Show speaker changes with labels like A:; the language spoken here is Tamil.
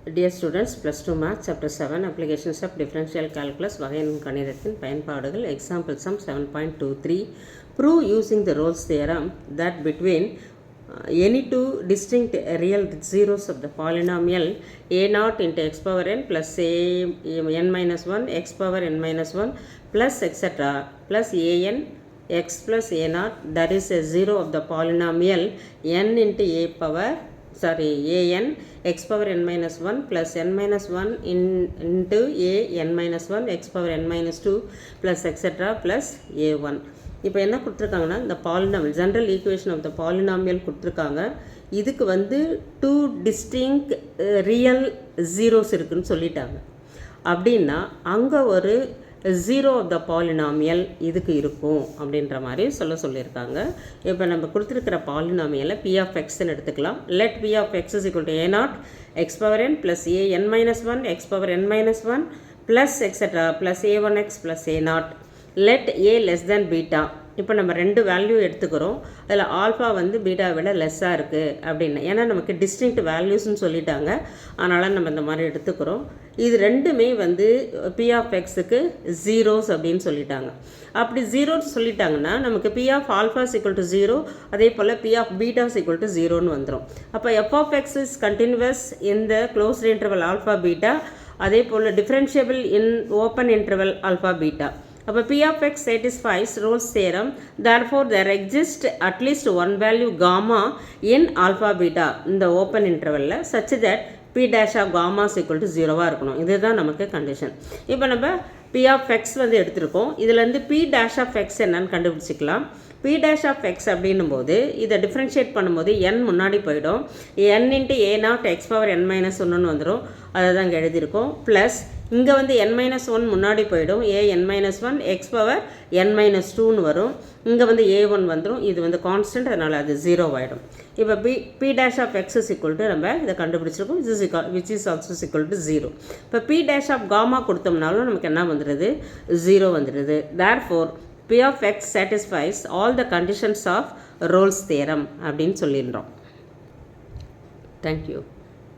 A: Dear students, plus 2 maths chapter 7 applications of differential calculus வகையின் கணிதத்தின் பயன்பாடுகள் example sum 7.23 prove using the Rolle's theorem that between any two distinct real zeros of the polynomial a0 into x power n plus n minus 1 x power n minus 1 plus etc plus an x plus a0 that is a zero of the polynomial n into a power an x power n minus 1 plus n minus 1 into a n minus 1 x power n minus 2 plus etc plus a1. இப்போ என்ன கொடுத்துருக்காங்கன்னா இந்த polynomial general equation of the polynomial கொடுத்துருக்காங்க. இதுக்கு வந்து 2 டிஸ்டிங்க்ட் ரியல் ஜீரோஸ் இருக்குதுன்னு சொல்லிட்டாங்க. அப்படின்னா அங்கே ஒரு ஜீரோ ஆஃப் த பாலினாமியல் இதுக்கு இருக்கும் அப்படின்ற மாதிரி சொல்லியிருக்காங்க. இப்போ நம்ம கொடுத்துருக்கிற பாலினாமியலை பி ஆஃப் எக்ஸ்ன்னு எடுத்துக்கலாம். Let P of X is equal to A not X power N plus A N minus 1 X power N minus 1 plus extra plus A one X plus A not let A less than beta. இப்போ நம்ம ரெண்டு வேல்யூ எடுத்துக்கிறோம். அதில் ஆல்ஃபா வந்து பீட்டாவை விட லெஸ்ஸாக இருக்குது அப்படின்னு, ஏன்னா நமக்கு டிஸ்டிங்க்ட் வேல்யூஸ்ன்னு சொல்லிட்டாங்க. அதனால் நம்ம இந்த மாதிரி எடுத்துக்கிறோம். இது ரெண்டுமே வந்து பி ஆஃப் எக்ஸுக்கு ஜீரோஸ் அப்படின்னு சொல்லிட்டாங்க. அப்படி ஜீரோஸ் சொல்லிட்டாங்கன்னா நமக்கு P of alpha equal to zero, அதே போல் P of beta equal to ஜீரோன்னு வந்துடும். அப்போ f of X is continuous in the closed interval alpha beta, அதே போல் differentiable in open interval alpha beta. அப்போ P of x satisfies Rolle's theorem, therefore there exists at least one value gamma in alpha beta in the open interval such that P dash of gamma is equal to 0 இருக்கணும். இதுதான் நமக்கு கண்டிஷன். இப்போ நம்ம P of x வந்து எடுத்திருக்கோம். இதிலேருந்து P dash of x என்னன்னு கண்டுபிடிச்சிக்கலாம். P dash of x அப்படின்னும் போது இதை டிஃப்ரென்ஷியேட் பண்ணும்போது n முன்னாடி போயிடும். n into A not X power n minus ஒன்றுன்னு வந்துடும். அதை தான் இங்கே எழுதியிருக்கோம். ப்ளஸ் இங்கே வந்து n மைனஸ் 1 முன்னாடி போயிடும். A n minus 1 X power n minus 2ன்னு வரும். இங்கே வந்து a1 வந்துடும். இது வந்து கான்ஸ்டன்ட், அதனால் அது 0 ஆகிடும். இப்போ P dash of x is equal to நம்ம இதை கண்டுபிடிச்சிருக்கோம். which is also equal to 0. இப்போ P dash of gamma கொடுத்தோம்னாலும் நமக்கு என்ன வந்துடுது, 0 வந்துடுது. therefore P of x satisfies all the conditions of Rolle's theorem அப்படின்னு சொல்லிடுறோம். Thank you.